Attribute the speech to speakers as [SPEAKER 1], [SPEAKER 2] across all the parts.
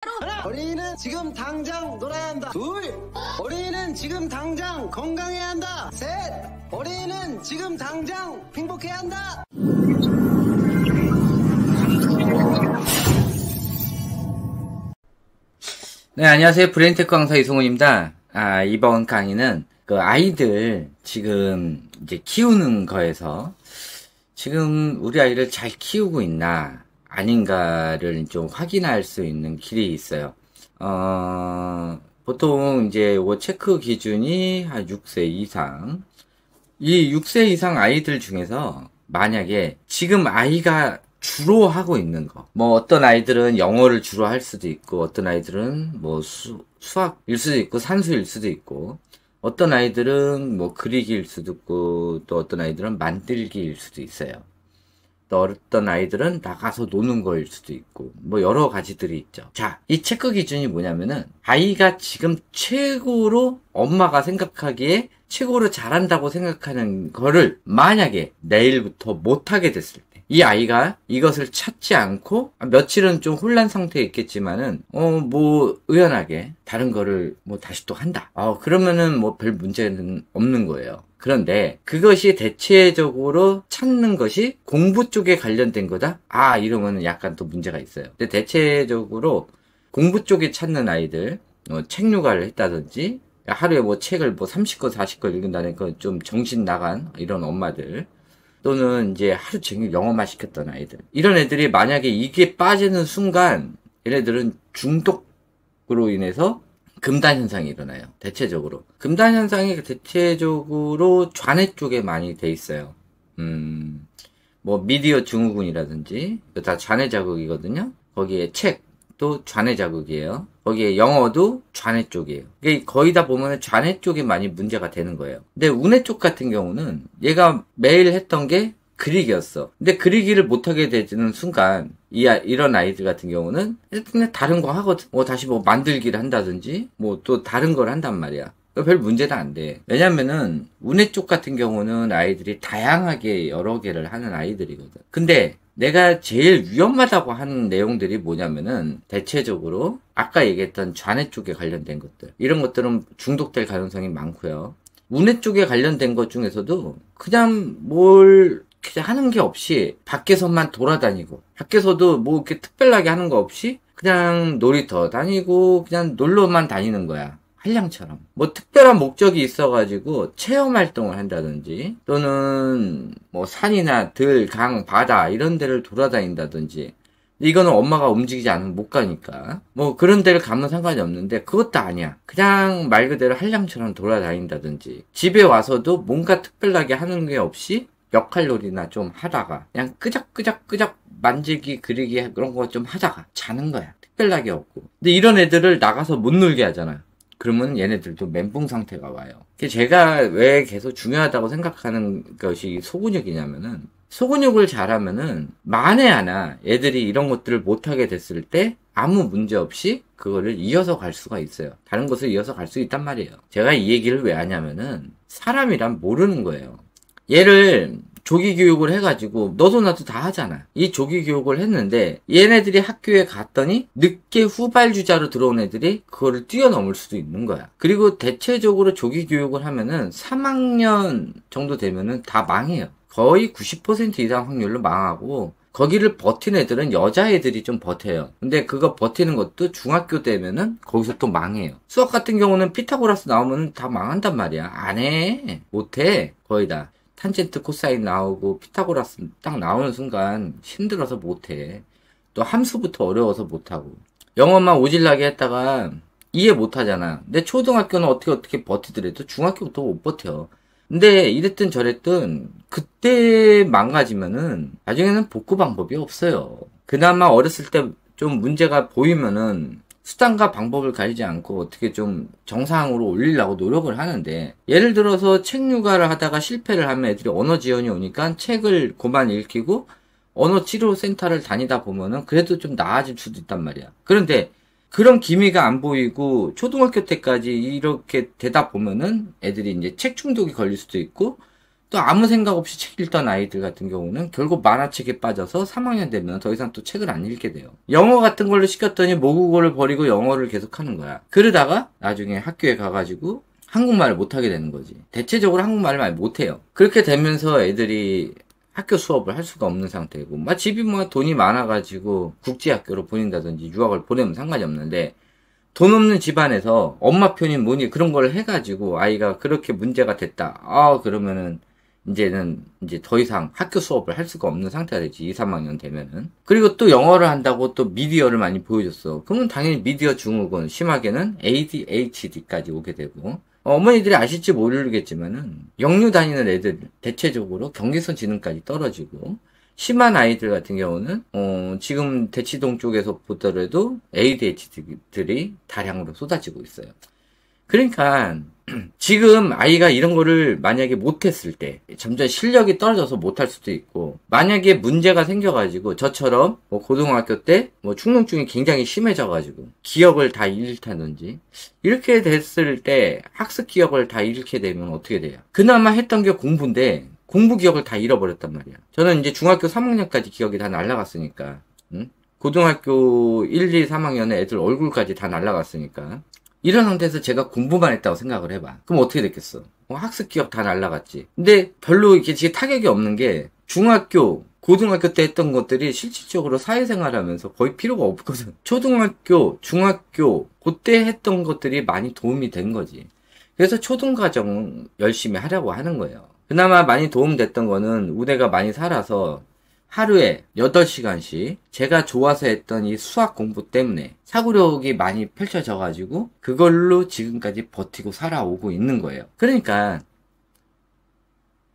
[SPEAKER 1] 하나, 어린이는 지금 당장 놀아야 한다. 둘, 어린이는 지금 당장 건강해야 한다. 셋, 어린이는 지금 당장 행복해야 한다.
[SPEAKER 2] 네, 안녕하세요. 브레인테크 강사 이승훈입니다. 이번 강의는 아이들 지금 이제 키우는 거에서 지금 우리 아이를 잘 키우고 있나 아닌가를 좀 확인할 수 있는 길이 있어요. 보통 이제 요 체크 기준이 한 6세 이상. 이 6세 이상 아이들 중에서 만약에 지금 아이가 주로 하고 있는 거, 뭐 어떤 아이들은 영어를 주로 할 수도 있고, 어떤 아이들은 뭐 수학일 수도 있고, 산수일 수도 있고, 어떤 아이들은 뭐 그리기일 수도 있고, 또 어떤 아이들은 만들기일 수도 있어요. 또 어떤 아이들은 나가서 노는 거일 수도 있고, 뭐 여러 가지들이 있죠. 자, 이 체크 기준이 뭐냐면은 아이가 지금 최고로 엄마가 생각하기에 최고로 잘한다고 생각하는 거를 만약에 내일부터 못하게 됐을 때, 이 아이가 이것을 찾지 않고 며칠은 좀 혼란 상태에 있겠지만은 뭐 의연하게 다른 거를 뭐 다시 또 한다. 그러면은 뭐 별 문제는 없는 거예요. 그런데 그것이 대체적으로 찾는 것이 공부 쪽에 관련된 거다? 이러면은 약간 또 문제가 있어요. 근데 대체적으로 공부 쪽에 찾는 아이들, 책 육아를 했다든지 하루에 뭐 책을 뭐 30권, 40권 읽는다니까 좀 정신 나간 이런 엄마들, 또는 이제 하루 종일 영어만 시켰던 아이들, 이런 애들이 만약에 이게 빠지는 순간 얘네들은 중독으로 인해서 금단 현상이 일어나요. 대체적으로 금단 현상이 대체적으로 좌뇌 쪽에 많이 돼 있어요. 뭐 미디어 증후군이라든지 다 좌뇌 자극이거든요. 거기에 책도 좌뇌 자극이에요. 거기에 영어도 좌뇌 쪽이에요. 이게 거의 다 보면 좌뇌 쪽이 많이 문제가 되는 거예요. 근데 우뇌 쪽 같은 경우는 얘가 매일 했던 게 그리기였어. 근데 그리기를 못하게 되는 순간 이런 아이들 같은 경우는 그냥 다른 거 하거든. 다시 뭐 만들기를 한다든지 뭐 또 다른 걸 한단 말이야. 별 문제는 안 돼. 왜냐면은 우뇌 쪽 같은 경우는 아이들이 다양하게 여러 개를 하는 아이들이거든. 근데 내가 제일 위험하다고 하는 내용들이 뭐냐면은 대체적으로 아까 얘기했던 좌뇌 쪽에 관련된 것들, 이런 것들은 중독될 가능성이 많고요. 우뇌 쪽에 관련된 것 중에서도 그냥 뭘 하는 게 없이 밖에서만 돌아다니고, 밖에서도 뭐 이렇게 특별하게 하는 거 없이 그냥 놀이터 다니고 그냥 놀러만 다니는 거야. 한량처럼. 뭐 특별한 목적이 있어가지고 체험 활동을 한다든지, 또는 뭐 산이나 들, 강, 바다 이런 데를 돌아다닌다든지. 이거는 엄마가 움직이지 않으면 못 가니까 뭐 그런 데를 가면 상관이 없는데, 그것도 아니야. 그냥 말 그대로 한량처럼 돌아다닌다든지, 집에 와서도 뭔가 특별하게 하는 게 없이 역할놀이나 좀 하다가 그냥 끄적끄적 만지기, 그리기 그런 거 좀 하다가 자는 거야. 특별하게 없고. 근데 이런 애들을 나가서 못 놀게 하잖아. 그러면 얘네들도 멘붕 상태가 와요. 제가 왜 계속 중요하다고 생각하는 것이 소근육이냐면은, 소근육을 잘하면은 만에 하나 애들이 이런 것들을 못하게 됐을 때 아무 문제 없이 그거를 이어서 갈 수가 있어요. 다른 것을 이어서 갈 수 있단 말이에요. 제가 이 얘기를 왜 하냐면은 사람이란 모르는 거예요. 얘를 조기 교육을 해가지고 너도 나도 다 하잖아. 이 조기 교육을 했는데 얘네들이 학교에 갔더니 늦게 후발주자로 들어온 애들이 그거를 뛰어넘을 수도 있는 거야. 그리고 대체적으로 조기 교육을 하면은 3학년 정도 되면은 다 망해요. 거의 90% 이상 확률로 망하고, 거기를 버틴 애들은 여자애들이 좀 버텨요. 근데 그거 버티는 것도 중학교 되면은 거기서 또 망해요. 수학 같은 경우는 피타고라스 나오면 다 망한단 말이야. 안 해. 못해. 거의 다. 탄젠트 코사인 나오고 피타고라스 딱 나오는 순간 힘들어서 못해. 또 함수부터 어려워서 못하고, 영어만 오질나게 했다가 이해 못하잖아. 근데 초등학교는 어떻게 버티더라도 중학교부터 못 버텨. 근데 이랬든 저랬든 그때 망가지면은 나중에는 복구 방법이 없어요. 그나마 어렸을 때 좀 문제가 보이면은 수단과 방법을 가리지 않고 어떻게 좀 정상으로 올리려고 노력을 하는데, 예를 들어서 책 육아를 하다가 실패를 하면 애들이 언어 지연이 오니까 책을 그만 읽히고 언어 치료 센터를 다니다 보면은 그래도 좀 나아질 수도 있단 말이야. 그런데 그런 기미가 안 보이고 초등학교 때까지 이렇게 되다 보면은 애들이 이제 책 중독이 걸릴 수도 있고, 또 아무 생각 없이 책 읽던 아이들 같은 경우는 결국 만화책에 빠져서 3학년 되면 더 이상 또 책을 안 읽게 돼요. 영어 같은 걸로 시켰더니 모국어를 버리고 영어를 계속 하는 거야. 그러다가 나중에 학교에 가가지고 한국말을 못하게 되는 거지. 대체적으로 한국말을 많이 못해요. 그렇게 되면서 애들이 학교 수업을 할 수가 없는 상태고, 집이 돈이 많아가지고 국제학교로 보낸다든지 유학을 보내면 상관이 없는데, 돈 없는 집안에서 엄마 편이 뭐니 그런 걸 해가지고 아이가 그렇게 문제가 됐다. 그러면은 이제는 더 이상 학교 수업을 할 수가 없는 상태가 되지. 2, 3학년 되면은. 그리고 또 영어를 한다고 또 미디어를 많이 보여줬어. 그러면 당연히 미디어 증후군, 심하게는 ADHD까지 오게 되고, 어머니들이 아실지 모르겠지만은 영유 다니는 애들 대체적으로 경계선 지능까지 떨어지고, 심한 아이들 같은 경우는 지금 대치동 쪽에서 보더라도 ADHD들이 다량으로 쏟아지고 있어요. 그러니까 지금 아이가 이런 거를 만약에 못했을 때 점점 실력이 떨어져서 못할 수도 있고, 만약에 문제가 생겨가지고 저처럼 고등학교 때 축농증이 굉장히 심해져가지고 기억을 다 잃다든지 이렇게 됐을 때 학습 기억을 다 잃게 되면 어떻게 돼요? 그나마 했던 게 공부인데 공부 기억을 다 잃어버렸단 말이야. 저는 이제 중학교 3학년까지 기억이 다 날라갔으니까, 고등학교 1, 2, 3학년에 애들 얼굴까지 다 날라갔으니까, 이런 상태에서 제가 공부만 했다고 생각을 해봐. 그럼 어떻게 됐겠어? 학습 기억 다 날라갔지. 근데 별로 이렇게 타격이 없는 게, 중학교, 고등학교 때 했던 것들이 실질적으로 사회생활 하면서 거의 필요가 없거든. 초등학교, 중학교, 그때 했던 것들이 많이 도움이 된 거지. 그래서 초등과정 열심히 하려고 하는 거예요. 그나마 많이 도움됐던 거는 우대가 많이 살아서 하루에 8시간씩 제가 좋아서 했던 이 수학 공부 때문에 사고력이 많이 펼쳐져가지고 그걸로 지금까지 버티고 살아오고 있는 거예요. 그러니까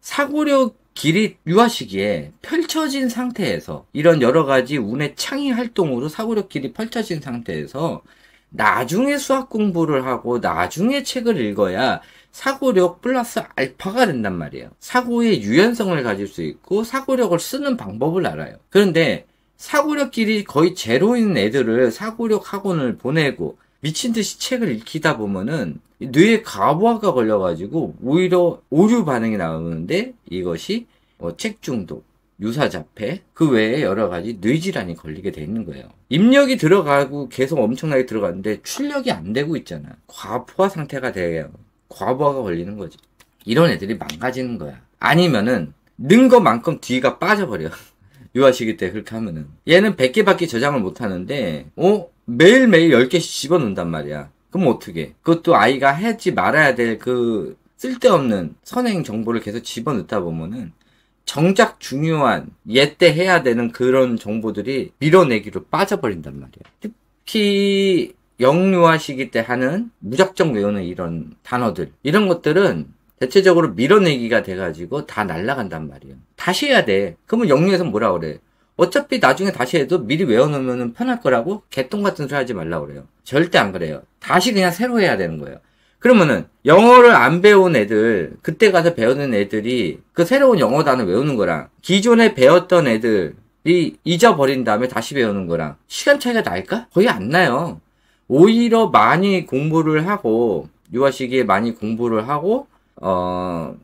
[SPEAKER 2] 사고력 길이 유아 시기에 펼쳐진 상태에서 이런 여러 가지 운의 창의 활동으로 사고력 길이 펼쳐진 상태에서 나중에 수학 공부를 하고 나중에 책을 읽어야 사고력 플러스 알파가 된단 말이에요. 사고의 유연성을 가질 수 있고 사고력을 쓰는 방법을 알아요. 그런데 사고력 길이 거의 제로인 애들을 사고력 학원을 보내고 미친듯이 책을 읽히다 보면은 뇌에 과부하가 걸려가지고 오히려 오류 반응이 나오는데, 이것이 책 중독, 유사자폐, 그 외에 여러 가지 뇌질환이 걸리게 돼 있는 거예요. 입력이 들어가고 계속 엄청나게 들어가는데 출력이 안 되고 있잖아. 과부하 상태가 돼요. 과부하가 걸리는 거지. 이런 애들이 망가지는 거야. 아니면은 는 것만큼 뒤가 빠져버려. 유아 시기 때 그렇게 하면은. 얘는 100개밖에 저장을 못 하는데 매일매일 10개씩 집어넣는단 말이야. 그럼 어떻게? 그것도 아이가 하지 말아야 될 그 쓸데없는 선행 정보를 계속 집어넣다 보면은 정작 중요한 얘 때 해야 되는 그런 정보들이 밀어내기로 빠져버린단 말이야. 특히 영유아 시기 때 하는 무작정 외우는 이런 단어들, 이런 것들은 대체적으로 밀어내기가 돼가지고 다 날아간단 말이에요. 다시 해야 돼. 그러면 영유에서 뭐라 그래? 어차피 나중에 다시 해도 미리 외워놓으면 편할 거라고 개똥 같은 소리 하지 말라고 그래요. 절대 안 그래요. 다시 그냥 새로 해야 되는 거예요. 그러면은 영어를 안 배운 애들, 그때 가서 배우는 애들이 그 새로운 영어 단어 외우는 거랑 기존에 배웠던 애들이 잊어버린 다음에 다시 배우는 거랑 시간 차이가 날까? 거의 안 나요. 오히려 많이 공부를 하고, 유아 시기에 많이 공부를 하고,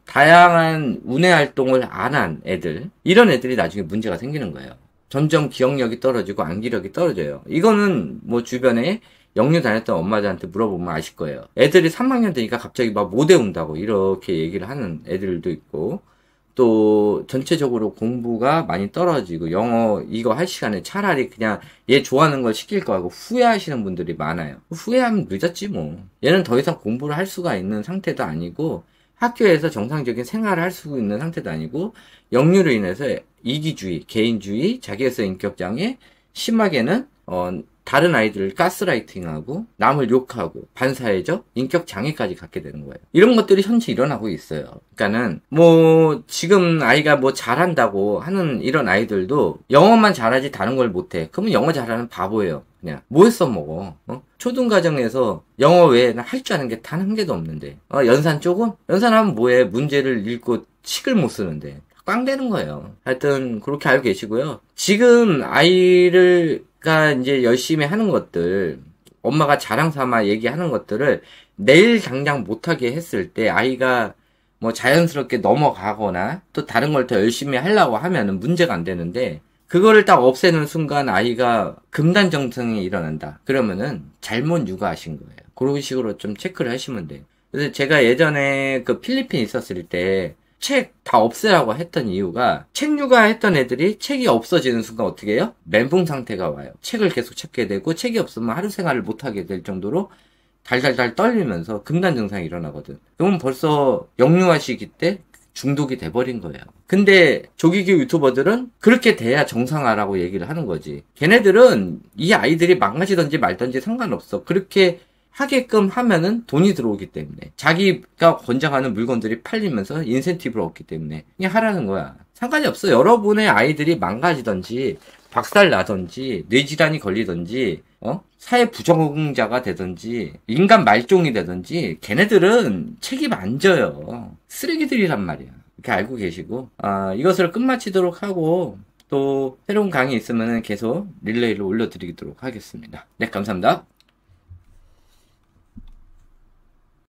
[SPEAKER 2] 다양한 운해 활동을 안 한 애들, 이런 애들이 나중에 문제가 생기는 거예요. 점점 기억력이 떨어지고 암기력이 떨어져요. 이거는 주변에 영유 다녔던 엄마들한테 물어보면 아실 거예요. 애들이 3학년 되니까 갑자기 못 외운다고 이렇게 얘기를 하는 애들도 있고, 또 전체적으로 공부가 많이 떨어지고 영어 이거 할 시간에 차라리 그냥 얘 좋아하는 걸 시킬 거 하고 후회하시는 분들이 많아요. 후회하면 늦었지 뭐. 얘는 더 이상 공부를 할 수가 있는 상태도 아니고 학교에서 정상적인 생활을 할 수 있는 상태도 아니고, 영유로 인해서 이기주의, 개인주의, 자기애서 인격장애, 심하게는 다른 아이들을 가스라이팅하고 남을 욕하고 반사회적 인격장애까지 갖게 되는 거예요. 이런 것들이 현재 일어나고 있어요. 그러니까는 지금 아이가 잘한다고 하는 이런 아이들도 영어만 잘하지 다른 걸 못해. 그러면 영어 잘하는 바보예요. 그냥 뭐 했어 먹어. 초등과정에서 영어 외에 할 줄 아는 게 단 한 개도 없는데 연산 조금? 연산하면 뭐해. 문제를 읽고 칙을 못 쓰는데 꽝 되는 거예요. 하여튼 그렇게 알고 계시고요. 지금 아이가 이제 열심히 하는 것들, 엄마가 자랑 삼아 얘기하는 것들을 내일 당장 못하게 했을 때 아이가 뭐 자연스럽게 넘어가거나 또 다른 걸 더 열심히 하려고 하면은 문제가 안 되는데, 그거를 딱 없애는 순간 아이가 금단정상이 일어난다. 그러면은 잘못 육아하신 거예요. 그런 식으로 좀 체크를 하시면 돼요. 그래서 제가 예전에 그 필리핀 있었을 때 책 다 없애라고 했던 이유가, 책 육아했던 애들이 책이 없어지는 순간 어떻게 해요? 멘붕 상태가 와요. 책을 계속 찾게 되고, 책이 없으면 하루 생활을 못하게 될 정도로 달달달 떨리면서 금단 증상이 일어나거든. 그러면 벌써 영유아 시기 때 중독이 돼버린 거예요. 근데 조기교 유튜버들은 그렇게 돼야 정상화라고 얘기를 하는 거지. 걔네들은 이 아이들이 망가지든지 말든지 상관없어. 그렇게 하게끔 하면은 돈이 들어오기 때문에, 자기가 권장하는 물건들이 팔리면서 인센티브를 얻기 때문에 그냥 하라는 거야. 상관이 없어. 여러분의 아이들이 망가지든지 박살 나든지 뇌질환이 걸리든지 사회 부적응자가 되든지 인간 말종이 되든지 걔네들은 책임 안 져요. 쓰레기들이란 말이야. 이렇게 알고 계시고, 이것을 끝마치도록 하고 또 새로운 강의 있으면 계속 릴레이를 올려드리도록 하겠습니다. 네, 감사합니다.